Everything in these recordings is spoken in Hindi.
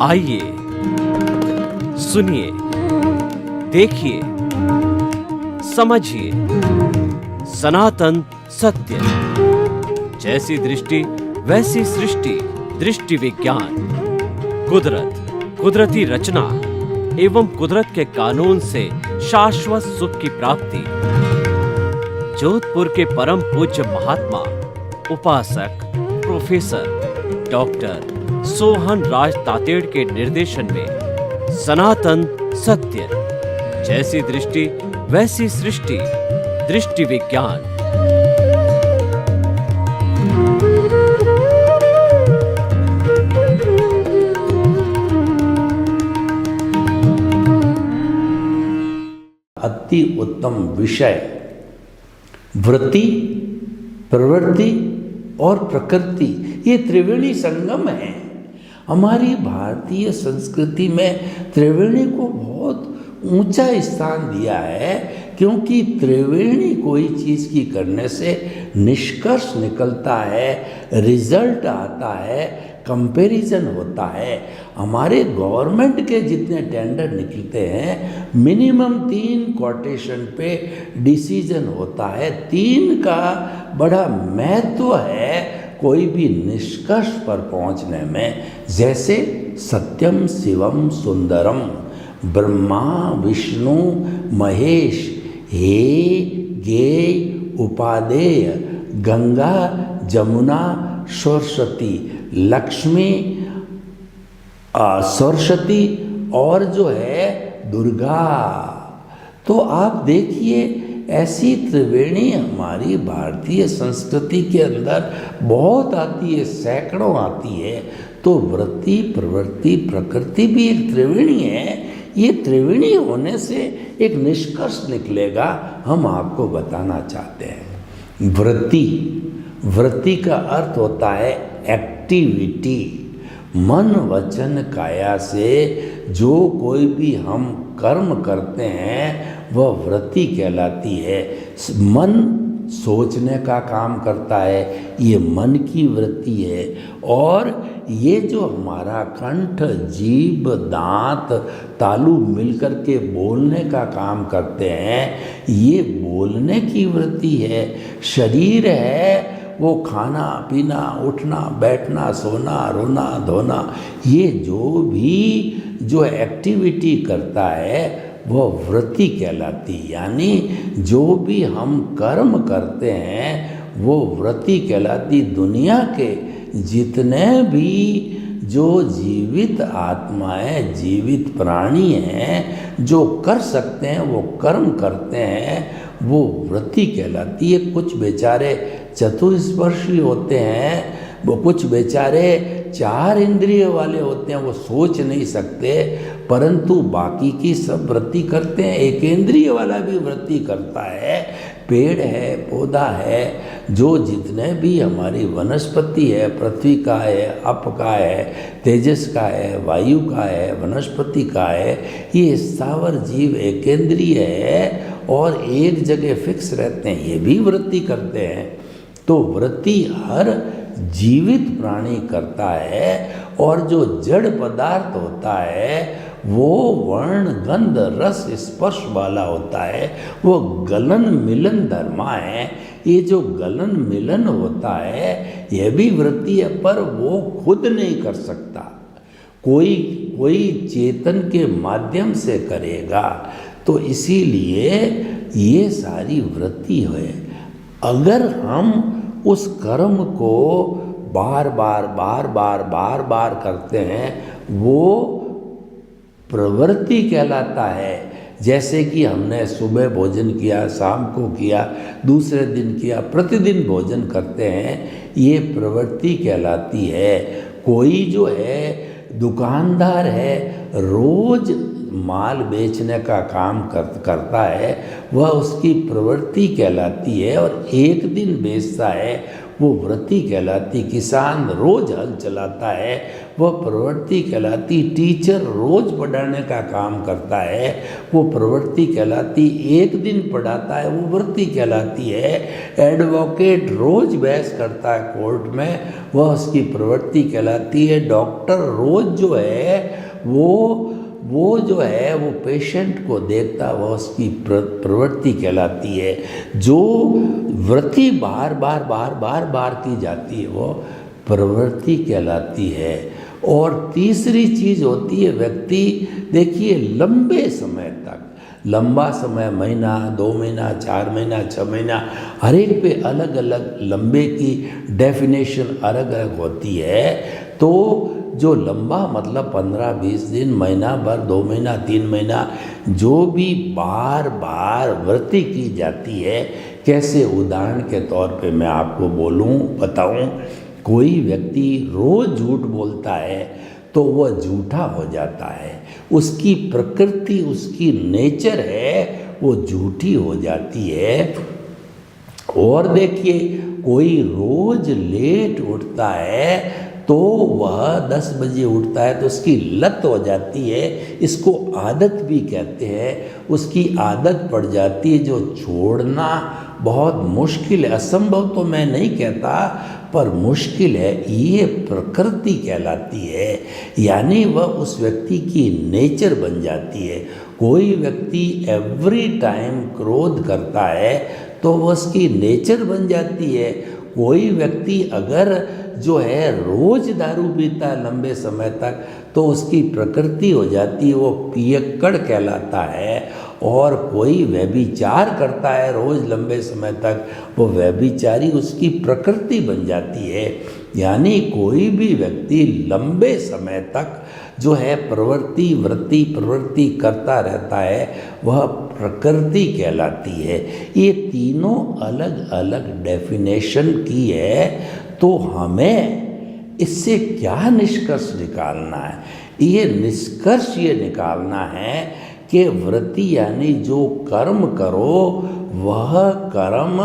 आइए, सुनिए, देखिए, समझिए सनातन सत्य। जैसी दृष्टि वैसी सृष्टि, दृष्टि विज्ञान। कुदरत, कुदरती रचना एवं कुदरत के कानून से शाश्वत सुख की प्राप्ति। जोधपुर के परम पूज्य महात्मा उपासक प्रोफेसर डॉक्टर सोहन राज तातेड़ के निर्देशन में सनातन सत्य। जैसी दृष्टि वैसी सृष्टि, दृष्टि विज्ञान। अति उत्तम विषय वृत्ति, प्रवृत्ति और प्रकृति, ये त्रिवेणी संगम है। हमारी भारतीय संस्कृति में त्रिवेणी को बहुत ऊंचा स्थान दिया है, क्योंकि त्रिवेणी कोई चीज़ की करने से निष्कर्ष निकलता है, रिजल्ट आता है, कंपैरिजन होता है। हमारे गवर्नमेंट के जितने टेंडर निकलते हैं, मिनिमम 3 कोटेशन पे डिसीजन होता है। 3 का बड़ा महत्व है कोई भी निष्कर्ष पर पहुंचने में। जैसे सत्यम शिवम सुंदरम, ब्रह्मा विष्णु महेश, हे गे उपादेय, गंगा जमुना सरस्वती, लक्ष्मी सरस्वती और जो है दुर्गा। तो आप देखिए, ऐसी त्रिवेणी हमारी भारतीय संस्कृति के अंदर बहुत आती है, सैकड़ों आती है। तो वृत्ति, प्रवृत्ति, प्रकृति भी एक त्रिवेणी है। ये त्रिवेणी होने से एक निष्कर्ष निकलेगा, हम आपको बताना चाहते हैं। वृत्ति का अर्थ होता है एक्टिविटी। मन वचन काया से जो कोई भी हम कर्म करते हैं वह वृत्ति कहलाती है। मन सोचने का काम करता है, ये मन की वृत्ति है। और ये जो हमारा कंठ, जीभ, दांत, तालु मिलकर के बोलने का काम करते हैं, ये बोलने की वृत्ति है। शरीर है वो खाना पीना, उठना बैठना, सोना रोना धोना, ये जो एक्टिविटी करता है वह वृत्ति कहलाती है। यानी जो भी हम कर्म करते हैं वो वृत्ति कहलाती। दुनिया के जितने भी जो जीवित आत्माएं, जीवित प्राणी हैं, जो कर सकते हैं वो कर्म करते हैं, वो वृत्ति कहलाती है। कुछ बेचारे चतुस्पर्शी होते हैं, वो कुछ बेचारे 4 इंद्रिय वाले होते हैं, वो सोच नहीं सकते, परंतु बाकी की सब वृत्ति करते हैं। एक इंद्रिय वाला भी वृत्ति करता है। पेड़ है, पौधा है, जो जितने भी हमारी वनस्पति है, पृथ्वी का है, अप का है, तेजस का है, वायु का है, वनस्पति का है, ये स्थावर जीव एकेंद्रीय है और एक जगह फिक्स रहते हैं, ये भी वृत्ति करते हैं। तो वृत्ति हर जीवित प्राणी करता है। और जो जड़ पदार्थ होता है वो वर्ण गंध रस स्पर्श वाला होता है, वो गलन मिलन धर्मा है। ये जो गलन मिलन होता है यह भी वृत्ति है, पर वो खुद नहीं कर सकता, कोई चेतन के माध्यम से करेगा। तो इसीलिए ये सारी वृत्ति है। अगर हम उस कर्म को बार बार करते हैं वो प्रवृत्ति कहलाता है। जैसे कि हमने सुबह भोजन किया, शाम को किया, दूसरे दिन किया, प्रतिदिन भोजन करते हैं, ये प्रवृत्ति कहलाती है। कोई जो है दुकानदार है, रोज माल बेचने का काम करता है, वह उसकी प्रवृत्ति कहलाती है। और एक दिन बेचता है, वो वृत्ति कहलाती। किसान रोज हल चलाता है, वह प्रवृत्ति कहलाती। टीचर रोज पढ़ाने का काम करता है, वो प्रवृत्ति कहलाती। एक दिन पढ़ाता है, वो वृत्ति कहलाती है। एडवोकेट रोज बहस करता है कोर्ट में, वह उसकी प्रवृत्ति कहलाती है। डॉक्टर रोज जो है वो जो है वो पेशेंट को देखता, वह उसकी प्रवृत्ति कहलाती है। जो वृत्ति बार बार की जाती है, वो प्रवृत्ति कहलाती है। और तीसरी चीज़ होती है व्यक्ति। देखिए, लंबे समय तक, लंबा समय, महीना, 2 महीना, 4 महीना, 6 महीना, हर एक पे अलग अलग लंबे की डेफिनेशन अलग अलग होती है। तो जो लंबा मतलब 15-20 दिन, महीना भर, 2 महीना, 3 महीना, जो भी बार बार वृत्ति की जाती है। कैसे? उदाहरण के तौर पे मैं आपको बताऊं, कोई व्यक्ति रोज झूठ बोलता है तो वह झूठा हो जाता है। उसकी प्रकृति, उसकी नेचर है, वो झूठी हो जाती है। और देखिए, कोई रोज लेट उठता है तो वह 10 बजे उठता है तो उसकी लत हो जाती है। इसको आदत भी कहते हैं। उसकी आदत पड़ जाती है जो छोड़ना बहुत मुश्किल है। असंभव तो मैं नहीं कहता, पर मुश्किल है। ये प्रकृति कहलाती है, यानी वह उस व्यक्ति की नेचर बन जाती है। कोई व्यक्ति एवरी टाइम क्रोध करता है तो वह उसकी नेचर बन जाती है। कोई व्यक्ति अगर जो है रोज दारू पीता है लंबे समय तक तो उसकी प्रकृति हो जाती है, वो पियक्कड़ कहलाता है। और कोई व्यभिचार करता है रोज लंबे समय तक, वो व्यभिचारी, उसकी प्रकृति बन जाती है। यानी कोई भी व्यक्ति लंबे समय तक जो है प्रवृत्ति करता रहता है, वह प्रकृति कहलाती है। ये तीनों अलग अलग डेफिनेशन की है। तो हमें इससे क्या निष्कर्ष निकालना है? ये निष्कर्ष ये निकालना है कि वृत्ति यानी जो कर्म करो वह कर्म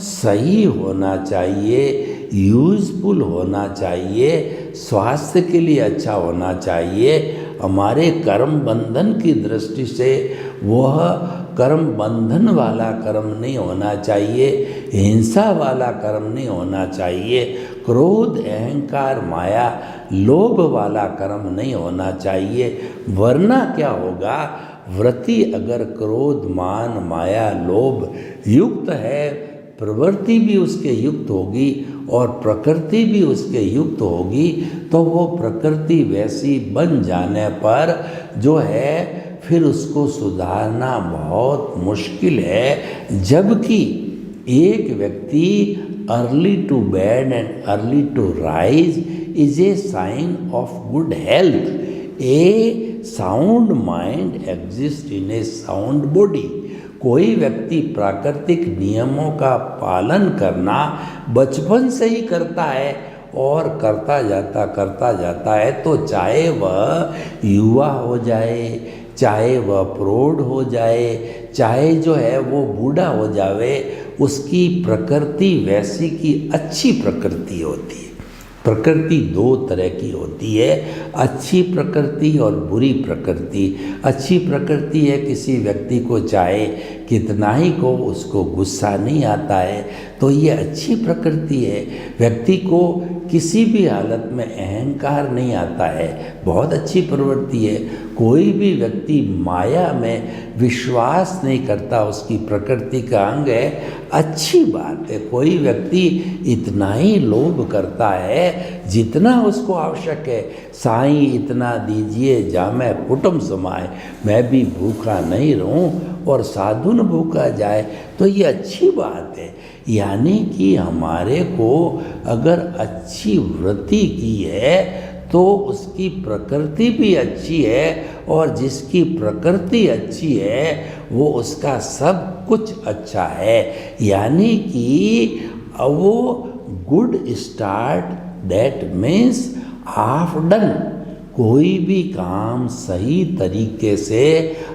सही होना चाहिए, यूजफुल होना चाहिए, स्वास्थ्य के लिए अच्छा होना चाहिए। हमारे कर्म बंधन की दृष्टि से वह कर्म बंधन वाला कर्म नहीं होना चाहिए, हिंसा वाला कर्म नहीं होना चाहिए, क्रोध, अहंकार, माया, लोभ वाला कर्म नहीं होना चाहिए। वरना क्या होगा? वृत्ति अगर क्रोध, मान, माया, लोभ युक्त है, प्रवृत्ति भी उसके युक्त होगी और प्रकृति भी उसके युक्त होगी, तो वो प्रकृति वैसी बन जाने पर जो है फिर उसको सुधारना बहुत मुश्किल है। जबकि एक व्यक्ति early to bed and early to rise is a sign of good health. A sound mind exist in a sound body. कोई व्यक्ति प्राकृतिक नियमों का पालन करना बचपन से ही करता है और करता जाता है, तो चाहे वह युवा हो जाए, चाहे वह प्रौढ़ हो जाए, चाहे जो है वो बूढ़ा हो जावे, उसकी प्रकृति वैसी की अच्छी प्रकृति होती है। प्रकृति 2 तरह की होती है, अच्छी प्रकृति और बुरी प्रकृति। अच्छी प्रकृति है किसी व्यक्ति को चाहे कितना ही को उसको गुस्सा नहीं आता है, तो ये अच्छी प्रकृति है। व्यक्ति को किसी भी हालत में अहंकार नहीं आता है, बहुत अच्छी प्रवृत्ति है। कोई भी व्यक्ति माया में विश्वास नहीं करता, उसकी प्रकृति का अंग है, अच्छी बात है। कोई व्यक्ति इतना ही लोभ करता है जितना उसको आवश्यक है, साईं इतना दीजिए जामै कुटुम समाए, मैं भी भूखा नहीं रहूं और साधु न भूखा जाए, तो ये अच्छी बात है। यानी कि हमारे को अगर अच्छी वृत्ति की है तो उसकी प्रकृति भी अच्छी है, और जिसकी प्रकृति अच्छी है वो उसका सब कुछ अच्छा है। यानी कि वो good start that means half done. कोई भी काम सही तरीके से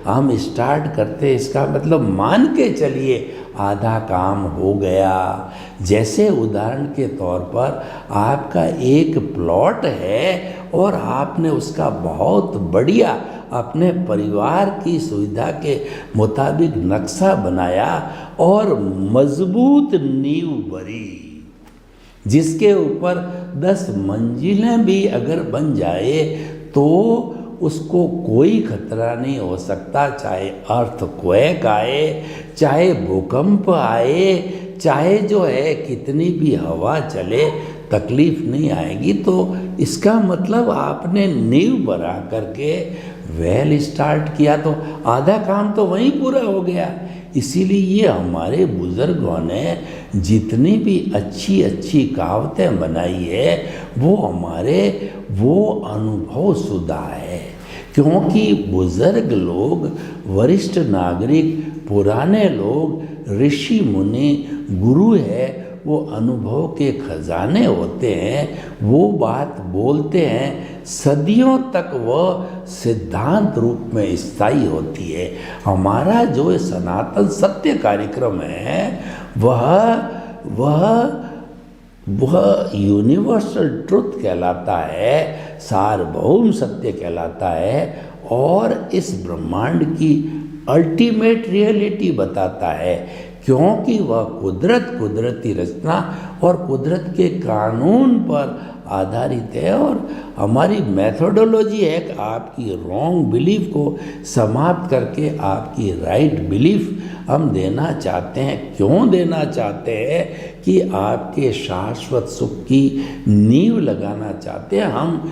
हम स्टार्ट करते, इसका मतलब मान के चलिए आधा काम हो गया। जैसे उदाहरण के तौर पर आपका एक प्लॉट है और आपने उसका बहुत बढ़िया अपने परिवार की सुविधा के मुताबिक नक्शा बनाया और मजबूत नींव भरी, जिसके ऊपर 10 मंजिलें भी अगर बन जाए तो उसको कोई खतरा नहीं हो सकता, चाहे अर्थक्वेक आए, चाहे भूकंप आए, चाहे जो है कितनी भी हवा चले, तकलीफ नहीं आएगी। तो इसका मतलब आपने नींव बना करके वेल स्टार्ट किया तो आधा काम तो वहीं पूरा हो गया। इसीलिए ये हमारे बुजुर्गों ने जितनी भी अच्छी अच्छी कहावतें बनाई है वो हमारे वो अनुभव शुदा है, क्योंकि बुजुर्ग लोग, वरिष्ठ नागरिक, पुराने लोग, ऋषि मुनि, गुरु है, वो अनुभव के खजाने होते हैं, वो बात बोलते हैं, सदियों तक वह सिद्धांत रूप में स्थायी होती है। हमारा जो सनातन सत्य कार्यक्रम है वह यूनिवर्सल ट्रुथ कहलाता है, सार्वभौम सत्य कहलाता है और इस ब्रह्मांड की अल्टीमेट रियलिटी बताता है, क्योंकि वह कुदरती रचना और कुदरत के कानून पर आधारित है। और हमारी मेथोडोलॉजी है कि आपकी रॉन्ग बिलीफ को समाप्त करके आपकी राइट बिलीफ हम देना चाहते हैं। क्यों देना चाहते हैं? कि आपके शाश्वत सुख की नींव लगाना चाहते हैं। हम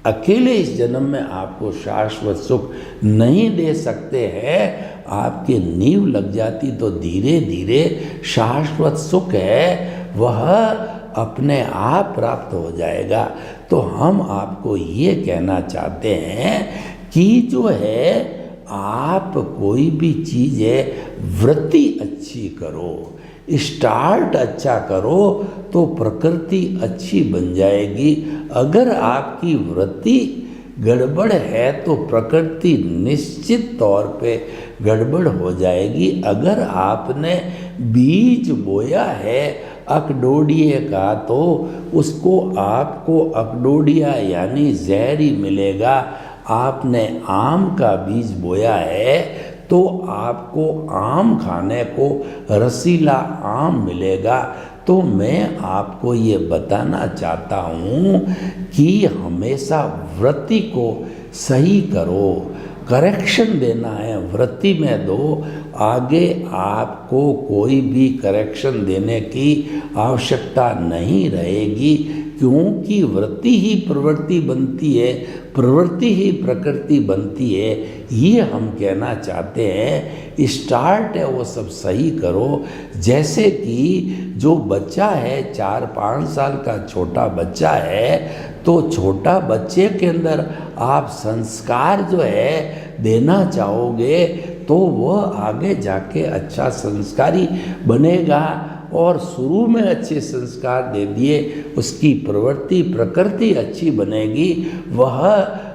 अकेले इस जन्म में आपको शाश्वत सुख नहीं दे सकते हैं। आपके नींव लग जाती तो धीरे धीरे शाश्वत सुख है वह अपने आप प्राप्त हो जाएगा। तो हम आपको ये कहना चाहते हैं कि जो है आप कोई भी चीज़ है वृत्ति अच्छी करो, स्टार्ट अच्छा करो तो प्रकृति अच्छी बन जाएगी। अगर आपकी वृत्ति गड़बड़ है तो प्रकृति निश्चित तौर पे गड़बड़ हो जाएगी। अगर आपने बीज बोया है अकडोडिये का तो उसको आपको अकडोडिया यानी जहर ही मिलेगा। आपने आम का बीज बोया है तो आपको आम खाने को रसीला आम मिलेगा। तो मैं आपको ये बताना चाहता हूँ कि हमेशा वृत्ति को सही करो, करेक्शन देना है वृत्ति में दो। आगे आपको कोई भी करेक्शन देने की आवश्यकता नहीं रहेगी, क्योंकि वृत्ति ही प्रवृत्ति बनती है, प्रवृत्ति ही प्रकृति बनती है। ये हम कहना चाहते हैं। स्टार्ट है वो सब सही करो। जैसे कि जो बच्चा है 4-5 साल का छोटा बच्चा है तो छोटा बच्चे के अंदर आप संस्कार जो है देना चाहोगे तो वह आगे जाके अच्छा संस्कारी बनेगा। और शुरू में अच्छे संस्कार दे दिए उसकी प्रकृति अच्छी बनेगी। वह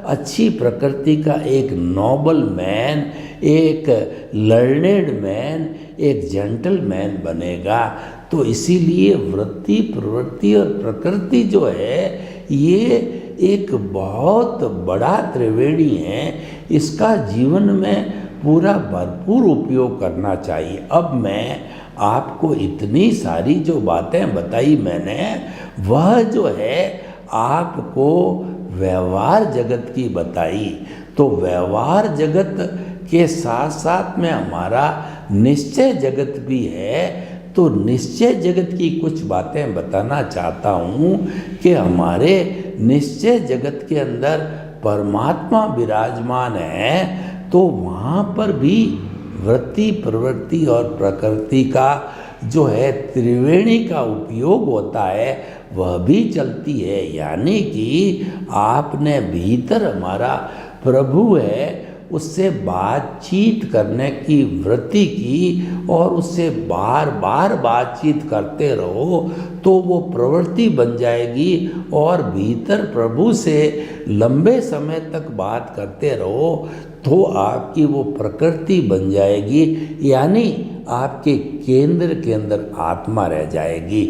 अच्छी प्रकृति का एक नोबल मैन, एक लर्नेड मैन, एक जेंटलमैन बनेगा। तो इसीलिए वृत्ति, प्रवृत्ति और प्रकृति जो है ये एक बहुत बड़ा त्रिवेणी है। इसका जीवन में पूरा भरपूर उपयोग करना चाहिए। अब मैं आपको इतनी सारी जो बातें बताई मैंने वह जो है आपको व्यवहार जगत की बताई। तो व्यवहार जगत के साथ साथ में हमारा निश्चय जगत भी है। तो निश्चय जगत की कुछ बातें बताना चाहता हूँ कि हमारे निश्चय जगत के अंदर परमात्मा विराजमान है। तो वहाँ पर भी वृत्ति, प्रवृत्ति और प्रकृति का जो है त्रिवेणी का उपयोग होता है वह भी चलती है। यानी कि आपने भीतर हमारा प्रभु है उससे बातचीत करने की वृत्ति की और उससे बार बार बातचीत करते रहो तो वो प्रवृत्ति बन जाएगी और भीतर प्रभु से लंबे समय तक बात करते रहो तो आपकी वो प्रकृति बन जाएगी, यानी आपके केंद्र के अंदर आत्मा रह जाएगी।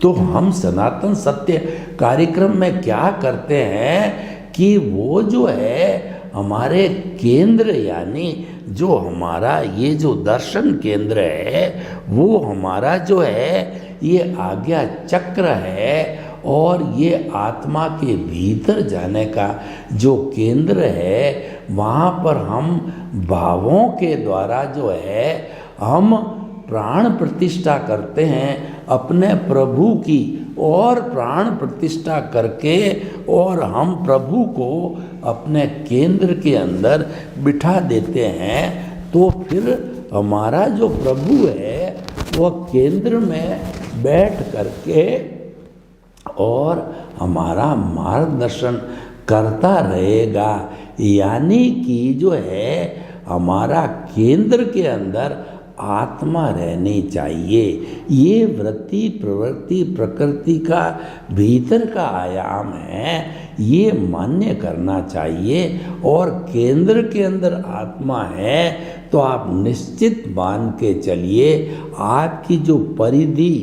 तो हम सनातन सत्य कार्यक्रम में क्या करते हैं कि वो जो है हमारे केंद्र, यानी जो हमारा ये जो दर्शन केंद्र है वो हमारा जो है ये आज्ञा चक्र है और ये आत्मा के भीतर जाने का जो केंद्र है वहाँ पर हम भावों के द्वारा जो है हम प्राण प्रतिष्ठा करते हैं अपने प्रभु की, और प्राण प्रतिष्ठा करके और हम प्रभु को अपने केंद्र के अंदर बिठा देते हैं। तो फिर हमारा जो प्रभु है वह केंद्र में बैठ करके और हमारा मार्गदर्शन करता रहेगा, यानी कि जो है हमारा केंद्र के अंदर आत्मा रहनी चाहिए। ये वृत्ति प्रवृत्ति प्रकृति का भीतर का आयाम है, ये मान्य करना चाहिए। और केंद्र के अंदर आत्मा है तो आप निश्चित मान के चलिए आपकी जो परिधि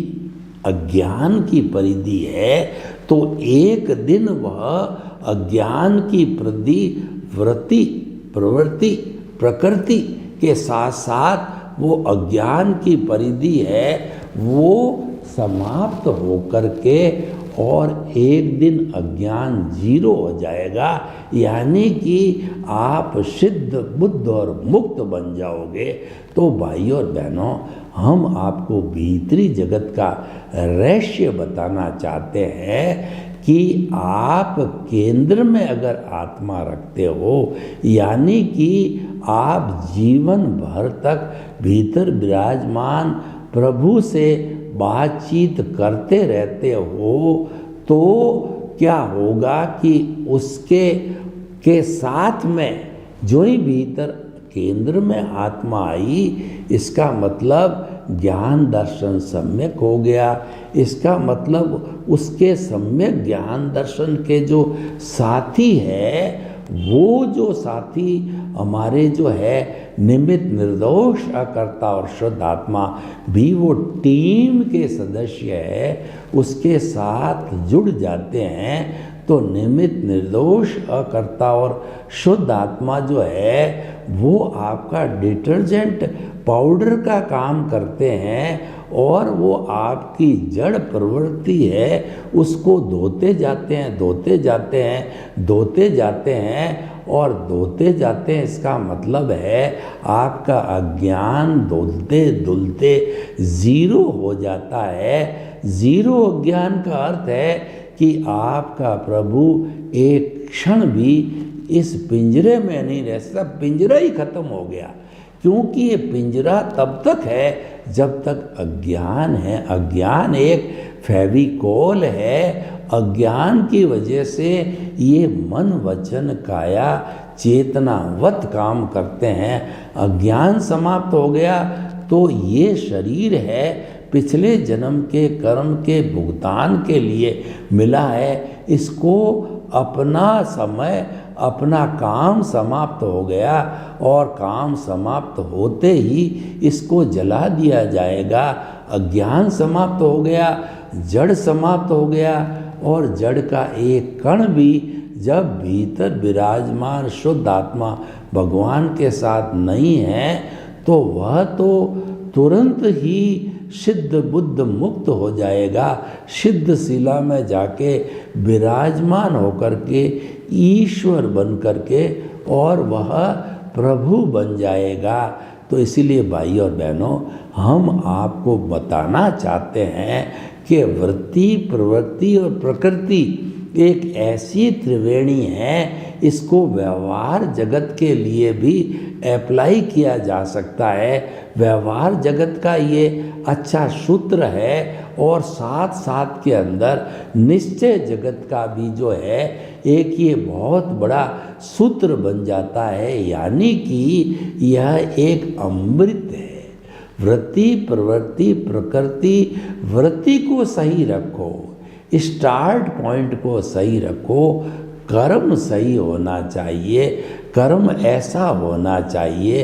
अज्ञान की परिधि है तो एक दिन वह अज्ञान की वृत्ति प्रवृत्ति प्रकृति के साथ साथ वो अज्ञान की परिधि है वो समाप्त होकर के और एक दिन अज्ञान जीरो हो जाएगा, यानी कि आप सिद्ध बुद्ध और मुक्त बन जाओगे। तो भाइयों और बहनों, हम आपको भीतरी जगत का रहस्य बताना चाहते हैं कि आप केंद्र में अगर आत्मा रखते हो, यानी कि आप जीवन भर तक भीतर विराजमान प्रभु से बातचीत करते रहते हो, तो क्या होगा कि उसके के साथ में जो ही भीतर केंद्र में आत्मा आई, इसका मतलब ज्ञान दर्शन सम्यक हो गया। इसका मतलब उसके सम्यक ज्ञान दर्शन के जो साथी है वो जो साथी हमारे जो है निमित्त निर्दोष अकर्ता और शुद्ध आत्मा भी वो टीम के सदस्य है, उसके साथ जुड़ जाते हैं। तो निमित्त निर्दोष अकर्ता और शुद्ध आत्मा जो है वो आपका डिटर्जेंट पाउडर का काम करते हैं और वो आपकी जड़ प्रवृत्ति है उसको धोते जाते हैं धोते जाते हैं धोते जाते हैं और धोते जाते हैं। इसका मतलब है आपका अज्ञान धुलते धुलते जीरो हो जाता है। जीरो अज्ञान का अर्थ है कि आपका प्रभु एक क्षण भी इस पिंजरे में नहीं रह सकता, पिंजरा ही खत्म हो गया। क्योंकि ये पिंजरा तब तक है जब तक अज्ञान है। अज्ञान एक फेविकोल है। अज्ञान की वजह से ये मन वचन काया चेतनावत काम करते हैं। अज्ञान समाप्त हो गया तो ये शरीर है पिछले जन्म के कर्म के भुगतान के लिए मिला है। इसको अपना समय अपना काम समाप्त हो गया और काम समाप्त होते ही इसको जला दिया जाएगा। अज्ञान समाप्त हो गया, जड़ समाप्त हो गया और जड़ का एक कण भी जब भीतर विराजमान शुद्ध आत्मा भगवान के साथ नहीं है तो वह तो तुरंत ही सिद्ध बुद्ध मुक्त हो जाएगा। सिद्ध शिला में जाके विराजमान होकर के ईश्वर बन करके और वह प्रभु बन जाएगा। तो इसीलिए भाई और बहनों, हम आपको बताना चाहते हैं कि वृत्ति प्रवृत्ति और प्रकृति एक ऐसी त्रिवेणी है इसको व्यवहार जगत के लिए भी अप्लाई किया जा सकता है। व्यवहार जगत का ये अच्छा सूत्र है और साथ साथ के अंदर निश्चय जगत का भी जो है एक ये बहुत बड़ा सूत्र बन जाता है, यानी कि यह एक अमृत है। वृत्ति प्रवृत्ति प्रकृति, वृत्ति को सही रखो, स्टार्ट पॉइंट को सही रखो, कर्म सही होना चाहिए, कर्म ऐसा होना चाहिए,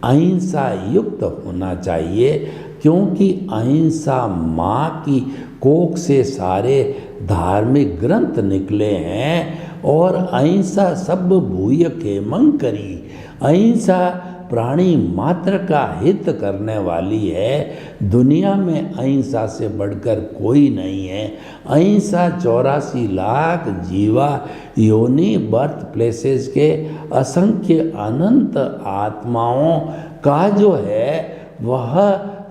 अहिंसा युक्त होना चाहिए, क्योंकि अहिंसा माँ की कोख से सारे धार्मिक ग्रंथ निकले हैं और अहिंसा सब भूय खेमं करी। अहिंसा प्राणी मात्र का हित करने वाली है। दुनिया में अहिंसा से बढ़कर कोई नहीं है। अहिंसा 84 लाख जीवा योनि बर्थ प्लेसेस के असंख्य अनंत आत्माओं का जो है वह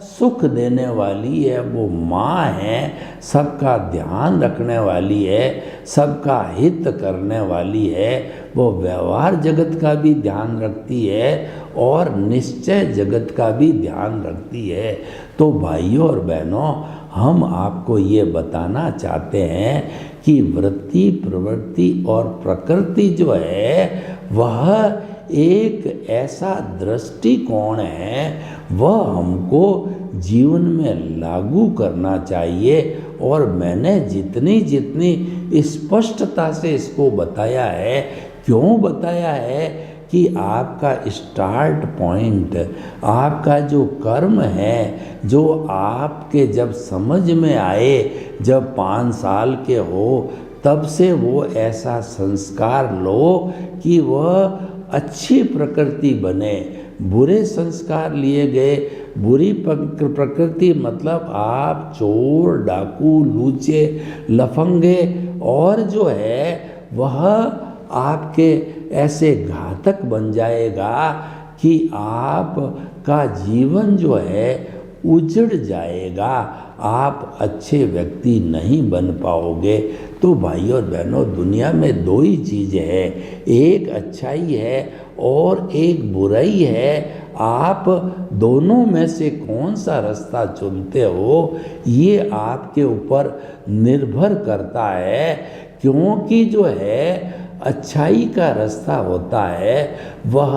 सुख देने वाली है, वो माँ है, सबका ध्यान रखने वाली है, सबका हित करने वाली है, वो व्यवहार जगत का भी ध्यान रखती है और निश्चय जगत का भी ध्यान रखती है। तो भाइयों और बहनों, हम आपको ये बताना चाहते हैं कि वृत्ति प्रवृत्ति और प्रकृति जो है वह एक ऐसा दृष्टिकोण है, वह हमको जीवन में लागू करना चाहिए। और मैंने जितनी जितनी स्पष्टता से इसको बताया है, क्यों बताया है कि आपका स्टार्ट पॉइंट, आपका जो कर्म है, जो आपके जब समझ में आए, जब 5 साल के हो, तब से वो ऐसा संस्कार लो कि वह अच्छी प्रकृति बने। बुरे संस्कार लिए गए, बुरी प्रकृति मतलब आप चोर, डाकू, लूचे, लफंगे और जो है वह आपके ऐसे घातक बन जाएगा कि आपका जीवन जो है उजड़ जाएगा, आप अच्छे व्यक्ति नहीं बन पाओगे। तो भाइयों और बहनों, दुनिया में 2 ही चीज़ें हैं, एक अच्छाई है और एक बुराई है। आप दोनों में से कौन सा रास्ता चुनते हो, ये आपके ऊपर निर्भर करता है। क्योंकि जो है अच्छाई का रास्ता होता है वह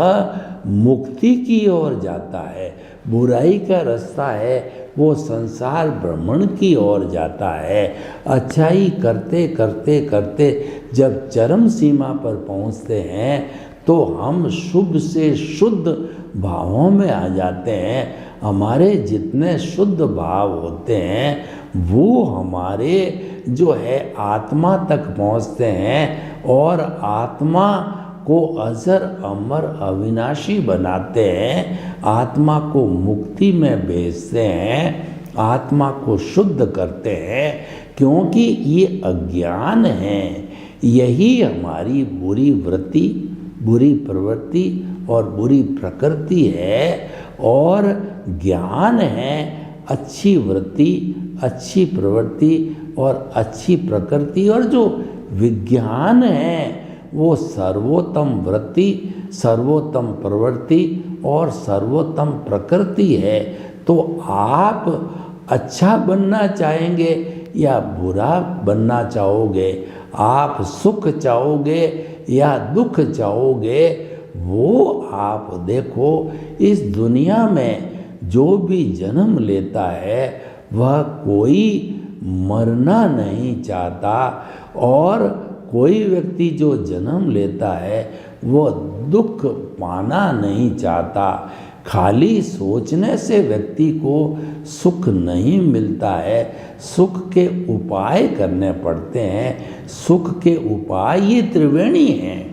मुक्ति की ओर जाता है, बुराई का रास्ता है वो संसार भ्रमण की ओर जाता है। अच्छाई करते करते करते जब चरम सीमा पर पहुंचते हैं तो हम शुभ से शुद्ध भावों में आ जाते हैं। हमारे जितने शुद्ध भाव होते हैं वो हमारे जो है आत्मा तक पहुंचते हैं और आत्मा को अजर अमर अविनाशी बनाते हैं, आत्मा को मुक्ति में भेजते हैं, आत्मा को शुद्ध करते हैं। क्योंकि ये अज्ञान है, यही हमारी बुरी वृत्ति, बुरी प्रवृत्ति और बुरी प्रकृति है। और ज्ञान है अच्छी वृत्ति, अच्छी प्रवृत्ति और अच्छी प्रकृति। और जो विज्ञान है वो सर्वोत्तम वृत्ति, सर्वोत्तम प्रवृत्ति और सर्वोत्तम प्रकृति है। तो आप अच्छा बनना चाहेंगे या बुरा बनना चाहोगे, आप सुख चाहोगे या दुख चाहोगे, वो आप देखो। इस दुनिया में जो भी जन्म लेता है वह कोई मरना नहीं चाहता, और कोई व्यक्ति जो जन्म लेता है वो दुख पाना नहीं चाहता। खाली सोचने से व्यक्ति को सुख नहीं मिलता है, सुख के उपाय करने पड़ते हैं। सुख के उपाय ये त्रिवेणी हैं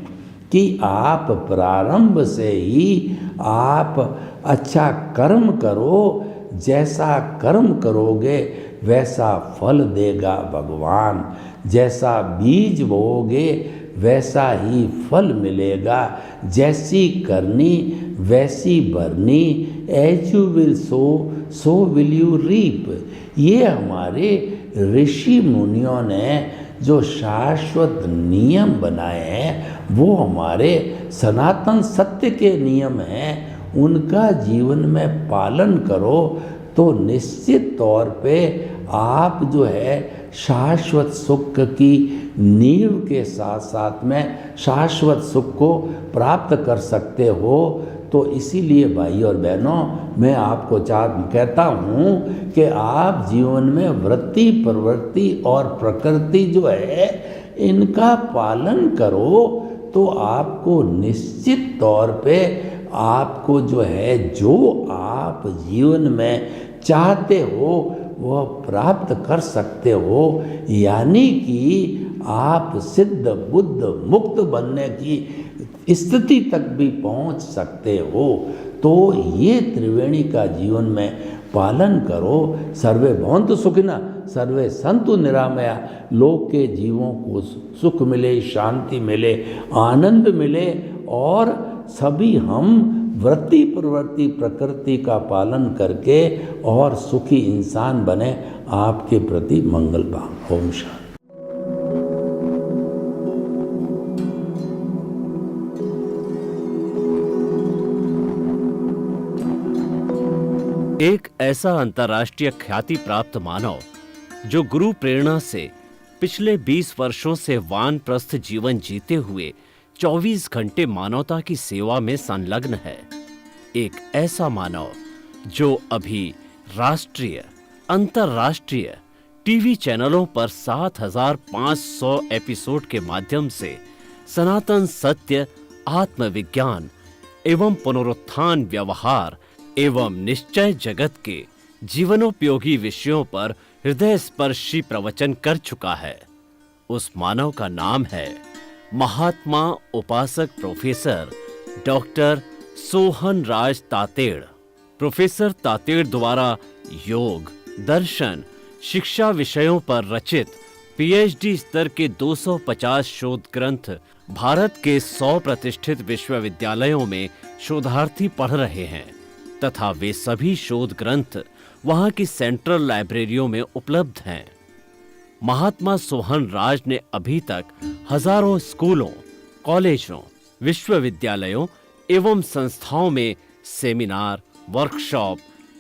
कि आप प्रारंभ से ही आप अच्छा कर्म करो, जैसा कर्म करोगे वैसा फल देगा भगवान, जैसा बीज बोओगे वैसा ही फल मिलेगा, जैसी करनी वैसी भरनी, as you will sow so will you reap. ये हमारे ऋषि मुनियों ने जो शाश्वत नियम बनाए हैं वो हमारे सनातन सत्य के नियम हैं, उनका जीवन में पालन करो तो निश्चित तौर पे आप जो है शाश्वत सुख की नींव के साथ साथ में शाश्वत सुख को प्राप्त कर सकते हो। तो इसीलिए भाई और बहनों, मैं आपको कहता हूँ कि आप जीवन में वृत्ति, प्रवृत्ति और प्रकृति जो है इनका पालन करो तो आपको निश्चित तौर पे आपको जो है जो आप जीवन में चाहते हो वह प्राप्त कर सकते हो, यानी कि आप सिद्ध बुद्ध मुक्त बनने की स्थिति तक भी पहुंच सकते हो। तो ये त्रिवेणी का जीवन में पालन करो। सर्वे भवन्तु सुखिनः, सर्वे सन्तु निरामया। लोक के जीवों को सुख मिले, शांति मिले, आनंद मिले और सभी हम वृत्ति, प्रवृत्ति, प्रकृति का पालन करके और सुखी इंसान बने। आपके प्रति मंगल भाव। ओम शांति। एक ऐसा अंतर्राष्ट्रीय ख्याति प्राप्त मानव जो गुरु प्रेरणा से पिछले 20 वर्षों से वानप्रस्थ जीवन जीते हुए 24 घंटे मानवता की सेवा में संलग्न है। एक ऐसा मानव जो अभी राष्ट्रीय, अंतर्राष्ट्रीय टीवी चैनलों पर 7,500 एपिसोड के माध्यम से सनातन सत्य, आत्मविज्ञान एवं पुनरुत्थान, व्यवहार एवं निश्चय जगत के जीवनोपयोगी विषयों पर हृदय स्पर्शी प्रवचन कर चुका है। उस मानव का नाम है महात्मा उपासक प्रोफेसर डॉक्टर सोहन राज तातेड़। प्रोफेसर तातेड़ द्वारा योग, दर्शन, शिक्षा विषयों पर रचित पीएचडी स्तर के 250 शोध ग्रंथ भारत के 100 प्रतिष्ठित विश्वविद्यालयों में शोधार्थी पढ़ रहे हैं तथा वे सभी शोध ग्रंथ वहां की सेंट्रल लाइब्रेरियों में उपलब्ध हैं। महात्मा सोहन राज ने अभी तक हजारों स्कूलों, कॉलेजों, विश्वविद्यालयों एवं संस्थाओं में सेमिनार, वर्कशॉप,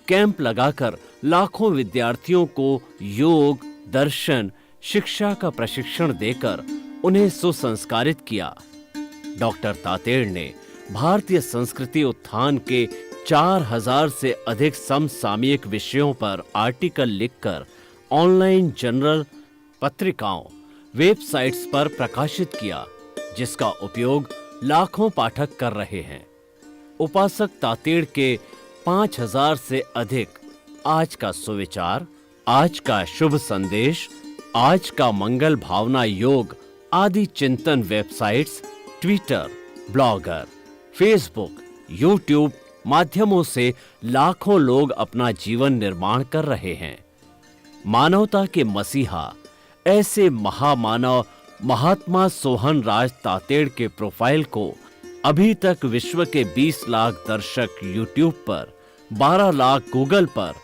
कैंप लगाकर लाखों विद्यार्थियों को योग, दर्शन, शिक्षा का प्रशिक्षण देकर उन्हें सुसंस्कारित किया। डॉक्टर तातेड़ ने भारतीय संस्कृति उत्थान के 4000 से अधिक समसामयिक विषयों पर आर्टिकल लिखकर ऑनलाइन जर्नल, पत्रिकाओं, वेबसाइट्स पर प्रकाशित किया, जिसका उपयोग लाखों पाठक कर रहे हैं। उपासक तातेड़ के 5000 से अधिक आज का सुविचार, आज का शुभ संदेश, आज का मंगल भावना योग आदि चिंतन websites, Twitter, blogger, Facebook, YouTube माध्यमों से लाखों लोग अपना जीवन निर्माण कर रहे हैं। मानवता के मसीहा ऐसे महामानव महात्मा सोहन राज तातेड़ के प्रोफाइल को अभी तक विश्व के 20 लाख दर्शक यूट्यूब पर, 12 लाख गूगल पर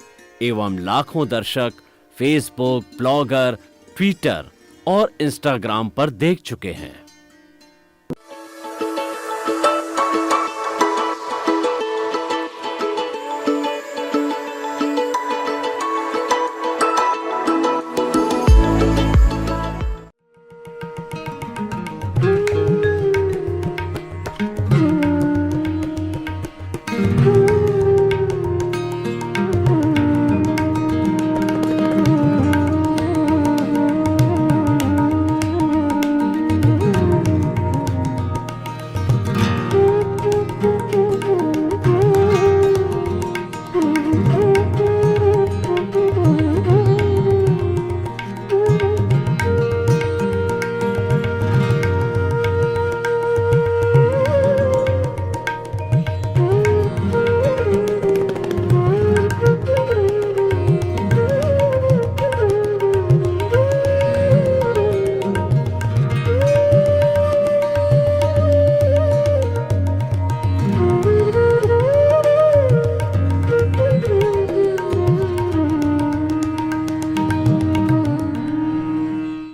एवं लाखों दर्शक फेसबुक, ब्लॉगर, ट्विटर और इंस्टाग्राम पर देख चुके हैं।